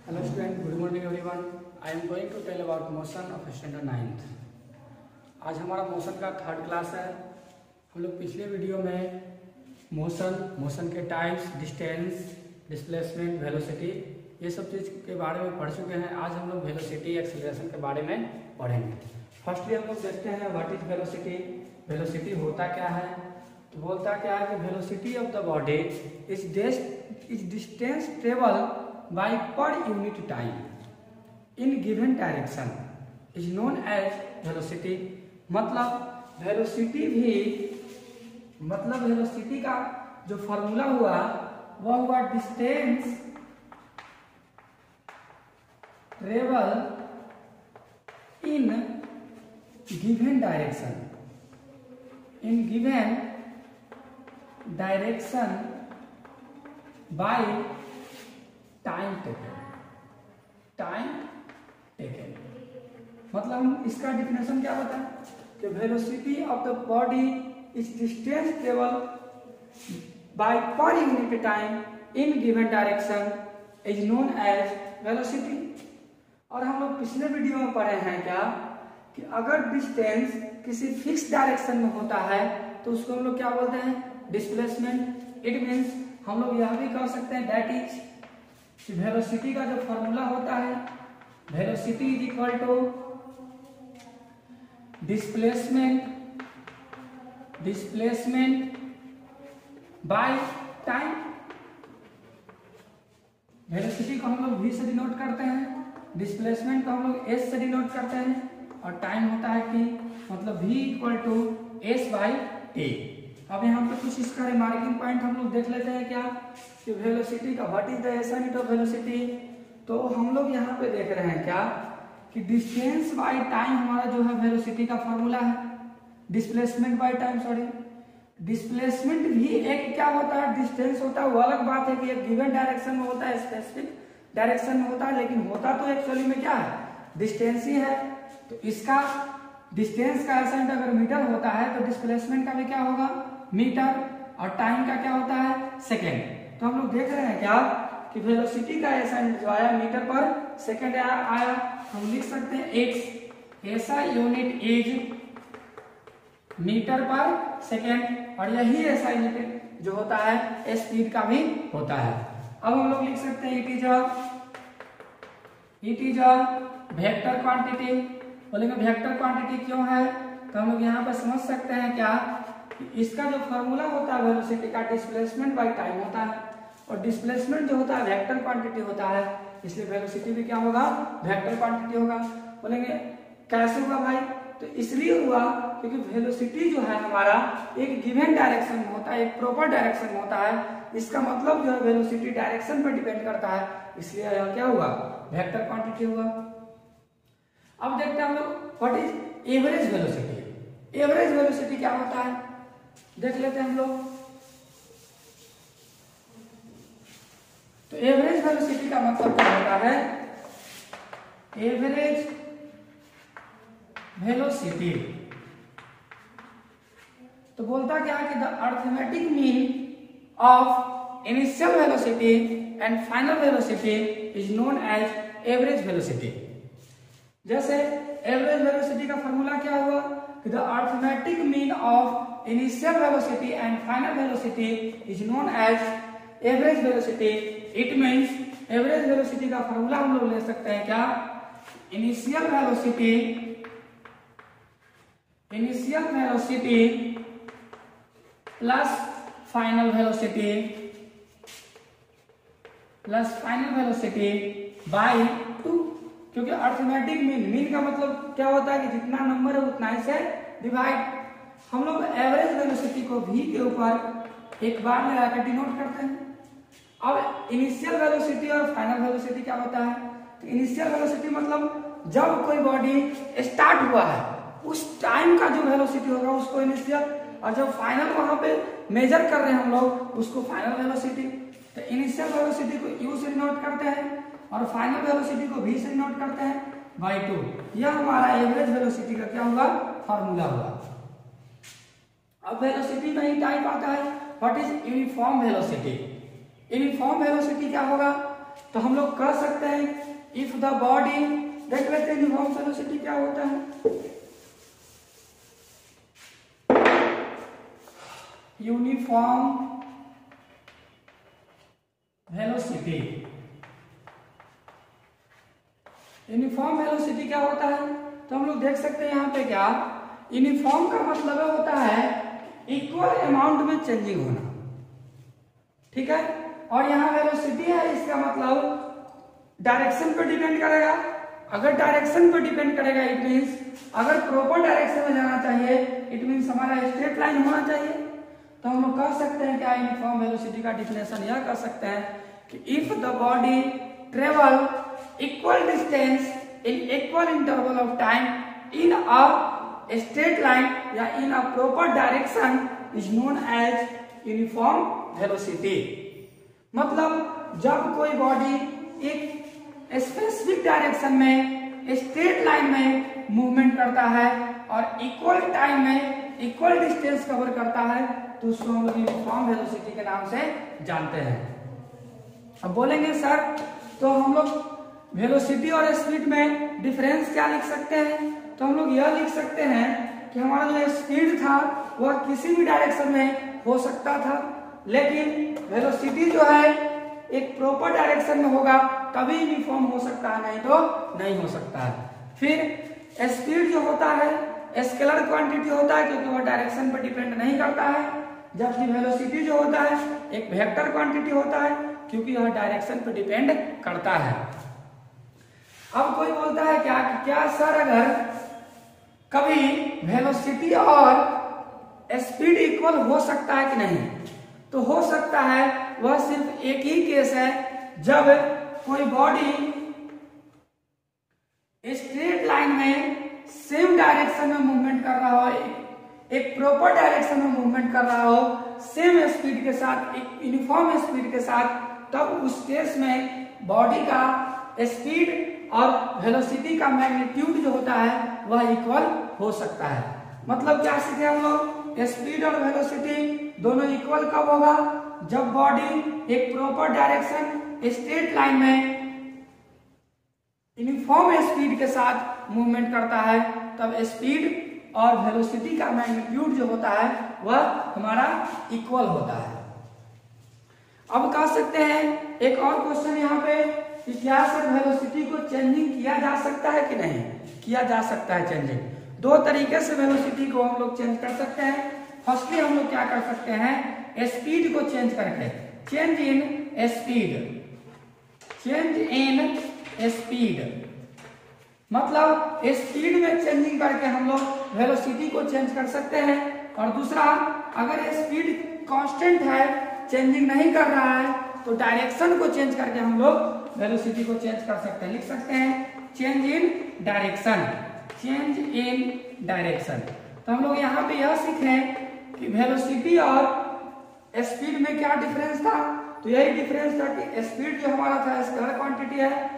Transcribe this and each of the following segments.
Hello student, good morning everyone. I am going to tell about motion of standard 9th. आज हमारा motion का third class है। हम लोग पिछले वीडियो में मोशन के टाइप्स, डिस्टेंस, डिस्प्लेसमेंट, वेलोसिटी ये सब चीज़ के बारे में पढ़ चुके हैं। आज हम लोग वेलोसिटी, एक्सेलरेशन के बारे में पढ़ेंगे। फर्स्टली हम लोग देखते हैं व्हाट इज वेलोसिटी। वेलोसिटी होता क्या है? तो बोलता क्या है कि velocity of the body is distance travel by per unit time in given direction is known as velocity. मतलब वेलोसिटी का जो फॉर्मूला हुआ वह हुआ distance travel in given direction by time taken. मतलब हम इसका डिफिनेशन क्या बताएं कि velocity of the body is distance travel by per unit time in given direction is known as velocity. और हम लोग पिछले वीडियो में पढ़े हैं क्या कि अगर डिस्टेंस किसी फिक्स डायरेक्शन में होता है तो उसको हम लोग क्या बोलते हैं? डिस्प्लेसमेंट। इट मीन्स हम लोग यह भी कह सकते हैं दैट इज वेलोसिटी का जो फॉर्मूला होता है, velocity is equal to displacement by time. Velocity को हम लोग v से डिनोट करते हैं, डिस्प्लेसमेंट को हम लोग s से डिनोट करते हैं और टाइम होता है t। मतलब v equal to s by t। अब यहाँ पे कुछ इसका रिमार्किंग पॉइंट हम लोग देख लेते हैं क्या कि वेलोसिटी का what is the SI unit of velocity. तो हम लोग यहाँ पे देख रहे हैं क्या कि डिस्टेंस बाय टाइम हमारा जो है वेलोसिटी का फॉर्मूला है। Displacement by time, sorry displacement भी एक क्या होता है? डिस्टेंस होता है। वो अलग बात है कि एक गिवन डायरेक्शन में होता है, स्पेसिफिक डायरेक्शन में होता है, लेकिन होता तो एक्चुअली में क्या है? डिस्टेंस ही है। तो इसका डिस्टेंस का एसआई यूनिट अगर मीटर होता है तो डिस्प्लेसमेंट का भी क्या होगा? मीटर। और टाइम का क्या होता है? सेकेंड। तो हम लोग देख रहे हैं क्या कि वेलोसिटी का एसआई यूनिट जो आया मीटर पर सेकेंड आया। हम लिख सकते हैं x SI unit is metre per second. और यही एसआई यूनिट जो होता है स्पीड का भी होता है। अब हम लोग लिख सकते हैं it is a vector quantity. बोलेंगे वेक्टर क्वांटिटी क्यों है? तो हम लोग यहाँ पर समझ सकते हैं क्या कि इसका जो फॉर्मूला होता है वेलोसिटी का डिस्प्लेसमेंट बाय टाइम होता है और डिस्प्लेसमेंट जो होता है वेक्टर क्वांटिटी होता है, इसलिए वेलोसिटी भी क्या होगा? वेक्टर क्वांटिटी होगा। बोलेंगे कैसे हुआ भाई? तो इसलिए हुआ क्योंकि वेलोसिटी जो है हमारा एक गिवन डायरेक्शन में होता है, एक प्रॉपर डायरेक्शन में होता है। इसका मतलब जो है वेलोसिटी डायरेक्शन पर डिपेंड करता है, इसलिए यह क्या हुआ? वेक्टर क्वांटिटी हुआ। अब देखते हैं हम लोग what is average velocity. Average velocity क्या होता है देख लेते हैं हम लोग। तो एवरेज वेलोसिटी का मतलब क्या होता है? एवरेज वेलोसिटी तो बोलता क्या है कि the arithmetic mean of initial velocity and final velocity is known as average velocity. जैसे एवरेज वेलोसिटी का फॉर्मूला क्या हुआ कि the arithmetic mean of initial velocity and final velocity is known as average velocity. It means average velocity का formula हम लोग ले सकते हैं क्या? Initial velocity plus final velocity by 2। क्योंकि अरिथमेटिक मीन का मतलब क्या होता है कि जितना नंबर है उतना ही से डिवाइड। हम लोग एवरेज वेलोसिटी को v के ऊपर एक बार लगा कर डिनोट करते हैं। अब इनिशियल वेलोसिटी और फाइनल वेलोसिटी क्या होता है? तो इनिशियल वेलोसिटी मतलब जब कोई बॉडी स्टार्ट हुआ है उस टाइम का जो वेलोसिटी होगा उसको इनिशियल, और जब फाइनल वहां पे मेजर कर रहे हैं हम लोग उसको फाइनल वेलोसिटी। तो इनिशियल वेलोसिटी को u से डिनोट करते हैं और फाइनल वेलोसिटी को v से डिनोट करते हैं बाय 2। यह हमारा एवरेज वेलोसिटी का क्या होगा? फॉर्मूला होगा। अब वेलोसिटी में ही टाइप आता है what is uniform velocity. Uniform velocity क्या होगा तो हम लोग कह सकते हैं इफ द बॉडी, देख लेते हैं यूनिफॉर्म वेलोसिटी क्या होता है। यूनिफॉर्म वेलोसिटी, यूनिफॉर्म वेलोसिटी क्या होता है, तो हम लोग देख सकते हैं यहाँ पे क्या, यूनिफॉर्म का मतलब होता है इक्वल अमाउंट में चेंजिंग होना, ठीक है। और यहाँ वेलोसिटी है, इसका मतलब डायरेक्शन पर डिपेंड करेगा। अगर डायरेक्शन पर डिपेंड करेगा इट मीन्स अगर प्रॉपर डायरेक्शन में जाना चाहिए, इट मीन्स हमारा स्ट्रेट लाइन होना चाहिए। तो हम लोग कह सकते हैं क्या, यूनिफॉर्म वेलोसिटी का डिफिनेशन यह कह सकते हैं कि if the body travel equal distance in equal interval of time in a straight line या in a proper direction is known as uniform velocity. मतलब जब कोई बॉडी एक स्पेसिफिक डायरेक्शन में स्ट्रेट लाइन में मूवमेंट करता है और इक्वल टाइम में इक्वल डिस्टेंस कवर करता है, तो उसको हम लोग यूनिफॉर्म वेलोसिटी के नाम से जानते हैं। अब बोलेंगे सर तो हम लोग वेलोसिटी और स्पीड में डिफरेंस क्या लिख सकते हैं, तो हम लोग यह लिख सकते हैं कि हमारा जो स्पीड था वह किसी भी डायरेक्शन में हो सकता था, लेकिन वेलोसिटी जो है एक प्रॉपर डायरेक्शन में होगा तभी यूनिफॉर्म हो सकता है, नहीं तो नहीं हो सकता है। फिर स्पीड जो होता है स्केलर क्वांटिटी होता है क्योंकि वह डायरेक्शन पर डिपेंड नहीं करता है, जबकि वेलोसिटी जो होता है एक वेक्टर क्वांटिटी होता है क्योंकि यह डायरेक्शन पर डिपेंड करता है। अब कोई बोलता है क्या कि क्या सर अगर कभी वेलोसिटी और स्पीड इक्वल हो सकता है कि नहीं, तो हो सकता है। वह सिर्फ एक ही केस है जब कोई बॉडी स्ट्रेट लाइन में सेम डायरेक्शन में मूवमेंट कर रहा हो, एक प्रॉपर डायरेक्शन में मूवमेंट कर रहा हो सेम स्पीड के साथ, एक यूनिफॉर्म स्पीड के साथ, तब उस केस में बॉडी का स्पीड और वेलोसिटी का मैग्नीट्यूड जो होता है वह इक्वल हो सकता है। मतलब क्या सीखे हम लोग, स्पीड और वेलोसिटी दोनों इक्वल कब होगा, जब बॉडी एक प्रॉपर डायरेक्शन स्ट्रेट लाइन में यूनिफॉर्म स्पीड के साथ मूवमेंट करता है, तब स्पीड और वेलोसिटी का मैग्नीट्यूड जो होता है वह हमारा इक्वल होता है। अब कह सकते हैं एक और क्वेश्चन यहाँ पे कि क्या सर वेलोसिटी को चेंजिंग किया जा सकता है कि नहीं, किया जा सकता है चेंजिंग। दो तरीके से वेलोसिटी को हम लोग चेंज कर सकते हैं। फर्स्टली हम लोग क्या कर सकते हैं, स्पीड को चेंज करके, change in speed, change in speed मतलब स्पीड में चेंजिंग करके हम लोग वेलोसिटी को चेंज कर सकते हैं। और दूसरा, अगर स्पीड कांस्टेंट है, चेंजिंग नहीं कर रहा है, तो डायरेक्शन को चेंज करके हम लोग वेलोसिटी को चेंज कर सकते हैं। लिख सकते हैं change in direction, change in direction. तो हम लोग यहाँ पे यह सीख रहे हैं कि वेलोसिटी और स्पीड में क्या डिफरेंस था, तो यही डिफरेंस था कि स्पीड जो हमारा था स्केलर क्वांटिटी है,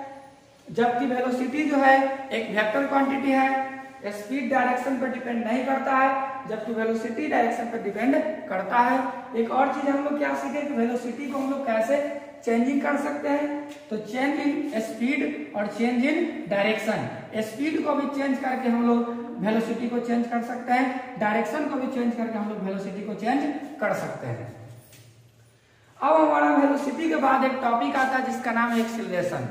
जबकि वेलोसिटी जो है एक वेक्टर क्वांटिटी है। स्पीड डायरेक्शन पर डिपेंड नहीं करता है, जबकि वेलोसिटी डायरेक्शन पर डिपेंड करता है। एक और चीज हम लोग क्या सीखे कि वेलोसिटी को हम लोग कैसे चेंजिंग कर सकते हैं, तो चेंज इन स्पीड और चेंज इन डायरेक्शन। स्पीड को भी चेंज करके हम लोग वेलोसिटी को चेंज कर सकते हैं, डायरेक्शन को भी चेंज करके हम लोग वेलोसिटी को चेंज कर सकते हैं। अब हमारा वेलोसिटी के बाद एक टॉपिक आता है जिसका नाम है एक्सेलरेशन।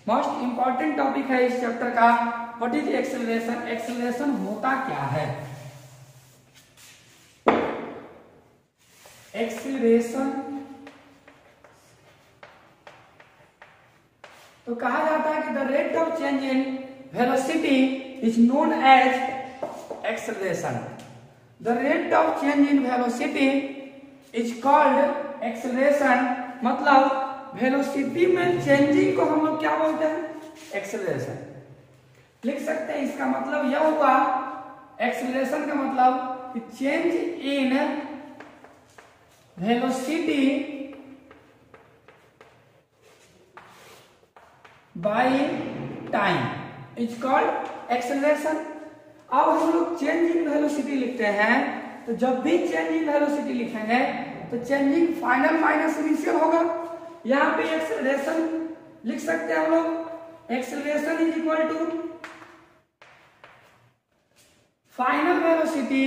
मोस्ट इंपॉर्टेंट टॉपिक है इस चैप्टर का। व्हाट इज एक्सेलरेशन, एक्सेलरेशन होता क्या है। एक्सेलरेशन तो कहा जाता है कि the rate of change in velocity is known as acceleration. The rate of change in velocity is called acceleration. मतलब वेलोसिटी में चेंजिंग को हम लोग क्या बोलते हैं, एक्सेलरेशन। लिख सकते हैं इसका मतलब यह हुआ, एक्सेलरेशन का मतलब change in velocity by time is called acceleration. अब हम लोग चेंज इन वेलोसिटी लिखते हैं, तो जब भी चेंज इन वेलोसिटी लिखेंगे तो चेंजिंग फाइनल माइनस इनिशियल होगा। यहाँ पे एक्सेलरेशन लिख सकते हैं हम लोग acceleration is equal to final velocity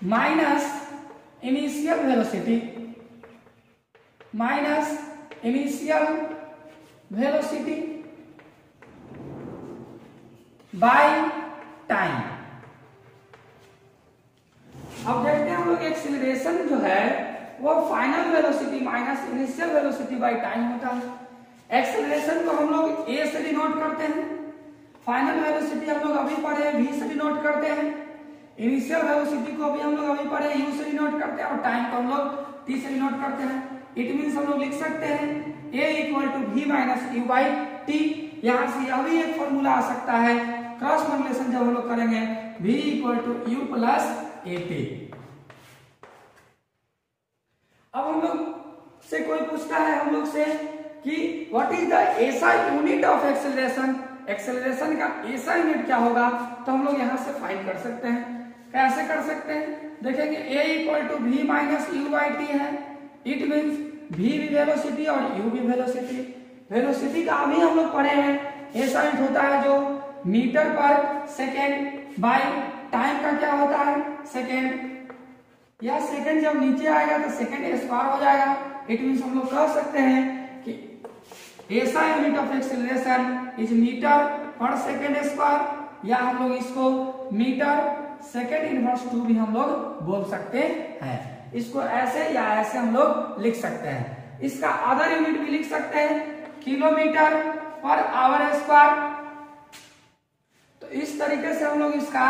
minus initial velocity by time. अब देखते हैं हम लोग एक्सीलरेशन जो है वो final velocity minus initial velocity by time होता है। एक्सीलरेशन को हम लोग ए से डिनोट करते हैं, फाइनल वेलोसिटी हम लोग अभी पढ़े v से डिनोट करते हैं, इनिशियल वेलोसिटी को अभी हम लोग अभी पढ़े u से डिनोट करते हैं और टाइम को हम लोग t से डिनोट करते हैं। इट मींस हम लोग लिख सकते हैं a equal to v minus u by T. यहां से यह भी एक फॉर्मूला आ सकता है, क्रॉस मॉड्यूलेशन जब हम लोग करेंगे v equal to u plus A T. अब हम लोग से कोई पूछता है हम लोग से कि व्हाट इज द ऐसा यूनिट ऑफ एक्सेलरेशन, एक्सेलरेशन का ऐसा यूनिट क्या होगा, तो हम लोग यहां से फाइंड कर सकते हैं। कैसे कर सकते हैं, देखेंगे a equal to v minus U by T है। इट मीन्स v भी वेलोसिटी और u भी वेलोसिटी। वेलोसिटी का अभी हम लोग पढ़े हैं, ऐसा यूनिट होता है जो metre per second by time का क्या होता है सेकेंड। यह सेकेंड जब नीचे आएगा तो सेकेंड स्क्वायर हो जाएगा। इट मीन्स हम लोग कह सकते हैं कि ऐसा unit of acceleration is metre per second square, या हम लोग इसको मीटर सेकेंड इनवर्स 2 भी हम लोग बोल सकते हैं। इसको ऐसे या ऐसे हम लोग लिख सकते हैं। इसका अदर यूनिट भी लिख सकते हैं किलोमीटर पर आवर स्क्वायर। तो इस तरीके से हम लोग इसका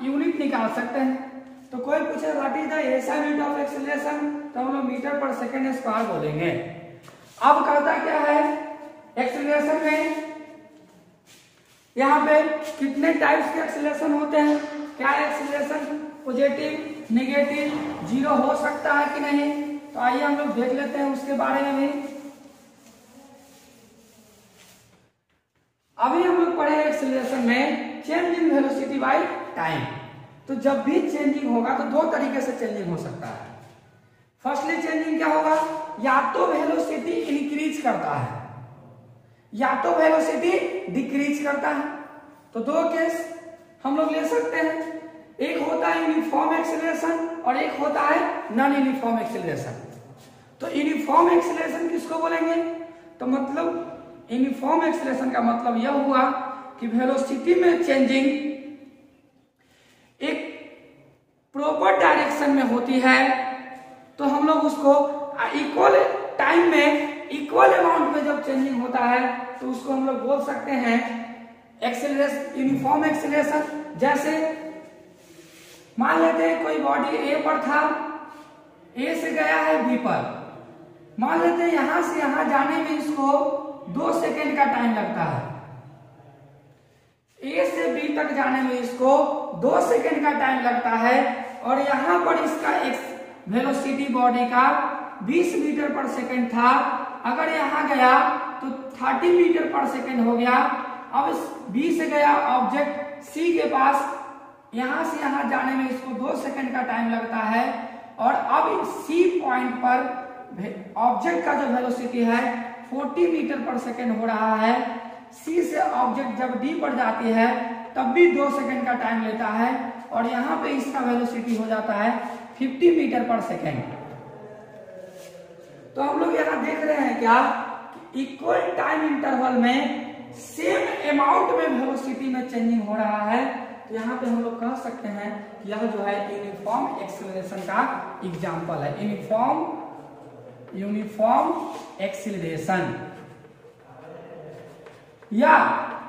यूनिट निकाल सकते हैं। तो कोई पूछे व्हाट इज द ऐसा यूनिट ऑफ एक्सेलरेशन, तो हम लोग मीटर पर सेकेंड स्क्वायर बोलेंगे। अब कहता क्या है एक्सेलरेशन में, यहाँ पे कितने टाइप्स के एक्सेलरेशन होते हैं, क्या एक्सेलरेशन पॉजिटिव नेगेटिव जीरो हो सकता है कि नहीं, तो आइए हम लोग देख लेते हैं उसके बारे में भी। अभी हम लोग पढ़े एक्सेलरेशन में change in velocity by time. तो जब भी चेंजिंग होगा तो दो तरीके से चेंजिंग हो सकता है। फर्स्टली चेंजिंग क्या होगा, या तो वेलोसिटी इंक्रीज करता है या तो वेलोसिटी डिक्रीज करता है। तो दो केस हम लोग ले सकते हैं, एक होता है यूनिफॉर्म एक्सेलरेशन और एक होता है नॉन यूनिफॉर्म एक्सेलरेशन। तो यूनिफॉर्म एक्सेलरेशन किसको बोलेंगे, तो मतलब यूनिफॉर्म एक्सेलरेशन का मतलब यह हुआ कि वेलोसिटी में चेंजिंग एक प्रॉपर डायरेक्शन में होती है, तो हम लोग उसको इक्वल टाइम में इक्वल अमाउंट में जब चेंजिंग होता है तो उसको हम लोग बोल सकते हैं एक्सेलरेशन यूनिफॉर्म एक्सेलरेशन। जैसे मान लेते हैं कोई बॉडी ए पर था, ए से गया है बी पर, मान लेते हैं यहां से यहां जाने में इसको 2 सेकेंड का टाइम लगता है। ए से बी तक जाने में इसको 2 सेकेंड का टाइम लगता है और यहां पर इसका एक वेलोसिटी बॉडी का 20 मीटर पर सेकेंड था। अगर यहां गया तो 30 मीटर पर सेकेंड हो गया। अब इस बी से गया ऑब्जेक्ट सी के पास, यहां से यहां जाने में इसको 2 सेकेंड का टाइम लगता है और अब सी पॉइंट पर ऑब्जेक्ट का जो वेलोसिटी है 40 मीटर पर सेकेंड हो रहा है। सी से ऑब्जेक्ट जब डी पर जाती है तब भी 2 सेकेंड का टाइम लेता है और यहाँ पे इसका वेलोसिटी हो जाता है 50 मीटर पर सेकेंड। तो हम लोग यहाँ देख रहे हैं क्या, इक्वल टाइम इंटरवल में सेम अमाउंट में वेलोसिटी में चेंजिंग हो रहा है। तो यहाँ पे हम लोग कह सकते हैं यह जो है यूनिफॉर्म एक्सेलरेशन का एग्जाम्पल है, यूनिफॉर्म एक्सेलरेशन। या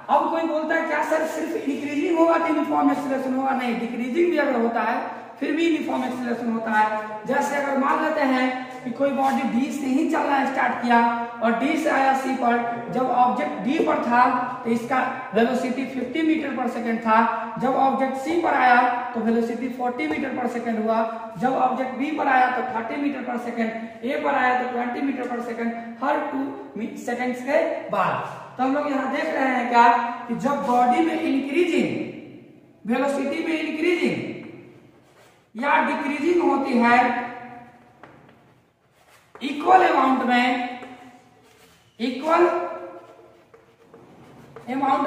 अब कोई बोलता है क्या सर सिर्फ इंक्रीजिंग होगा तो यूनिफॉर्म एक्सेलरेशन होगा, नहीं, डिक्रीजिंग भी अगर होता है फिर भी यूनिफॉर्म एक्सेलरेशन होता है। जैसे अगर मान लेते हैं कि कोई बॉडी डी से ही चलना स्टार्ट किया और डी से आया सी पर, जब ऑब्जेक्ट डी पर था तो इसका वेलोसिटी 50 मीटर पर सेकेंड था। जब ऑब्जेक्ट सी पर आया तो वेलोसिटी 40 मीटर पर सेकेंड हुआ। जब ऑब्जेक्ट बी पर आया तो 30 मीटर पर सेकेंड, ए पर आया तो 20 मीटर पर सेकेंड, हर 2 सेकेंड्स के बाद। तो हम लोग यहाँ देख रहे हैं क्या कि जब बॉडी में इंक्रीजिंग वेलोसिटी में इंक्रीजिंग या डिक्रीजिंग होती है इक्वल अमाउंट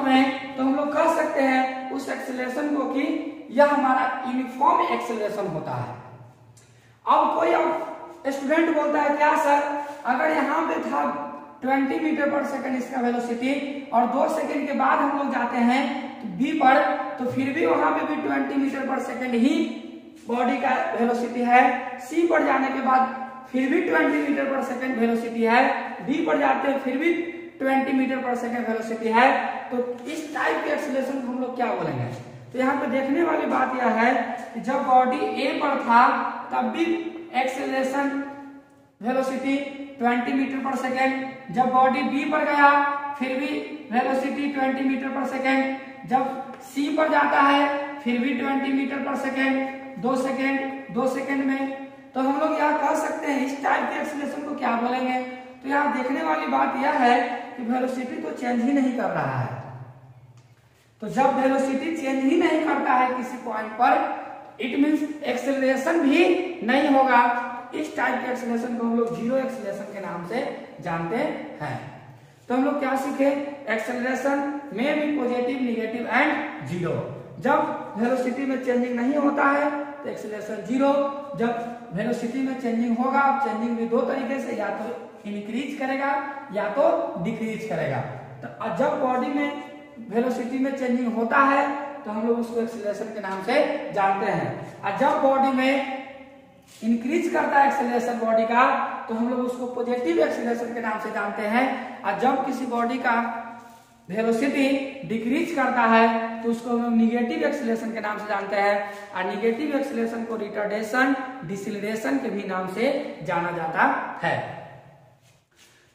में तो हम लोग कह सकते हैं उस एक्सेलरेशन को कि यह हमारा यूनिफॉर्म एक्सेलरेशन होता है। अब कोई स्टूडेंट बोलता है क्या सर, अगर यहाँ पे था 20 मीटर पर सेकंड इसका वेलोसिटी और 2 सेकंड के बाद हम लोग जाते हैं तो बी पर, तो फिर भी वहां पे भी 20 मीटर पर सेकंड ही बॉडी का वेलोसिटी है। सी पर जाने के बाद फिर भी 20 मीटर पर सेकंड वेलोसिटी है। डी पर जाते हैं फिर भी 20 मीटर पर सेकंड वेलोसिटी है। तो इस टाइप के एक्सेलरेशन को हम लोग क्या बोलेंगे? तो यहाँ पे देखने वाली बात यह है कि जब बॉडी ए पर था तब भी acceleration velocity 20 metre per second, जब बॉडी बी पर गया फिर भी वेलोसिटी 20 मीटर पर सेकेंड, जब सी पर जाता है फिर भी 20 मीटर पर सेकेंड, 2 सेकेंड में। तो हम लोग यहाँ कह सकते हैं इस टाइप के एक्सेलरेशन को क्या बोलेंगे? तो यहाँ देखने वाली बात यह है कि वेलोसिटी तो चेंज ही नहीं कर रहा है। तो जब वेलोसिटी चेंज ही नहीं करता है किसी पॉइंट पर, इट मींस एक्सेलरेशन भी नहीं होगा। इस टाइप के एक्सेलरेशन को हम लोग जीरो एक्सेलरेशन के नाम से जानते हैं। तो हम लोग क्या सीखे? एक्सेलरेशन में भी पॉजिटिव, नेगेटिव एंड जीरो। जब वेलोसिटी में चेंजिंग नहीं होता है तो एक्सेलरेशन जीरो, जब वेलोसिटी में चेंजिंग होगा, चेंजिंग भी दो तरीके से, या तो इंक्रीज करेगा या तो डिक्रीज करेगा। तो जब बॉडी में वेलोसिटी में चेंजिंग होता है तो हम लोग उसको एक्सेलरेशन के नाम से जानते हैं। और जब बॉडी में इंक्रीज करता है एक्सेलरेशन बॉडी का तो हम लोग उसको पॉजिटिव एक्सेलरेशन के नाम से जानते हैं। और जब किसी बॉडी का वेलोसिटी डिक्रीज करता है तो उसको हम लोग निगेटिव एक्सेलरेशन के नाम से जानते हैं। और निगेटिव एक्सेलरेशन को रिटार्डेशन, डिसेलरेशन के भी नाम से जाना जाता है।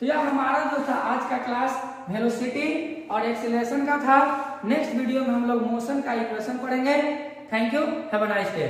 तो यह हमारा जो था आज का क्लास वेलोसिटी और एक्सेलरेशन का था। नेक्स्ट वीडियो में हम लोग मोशन का इक्वेशन पढ़ेंगे। Thank you, have a nice day.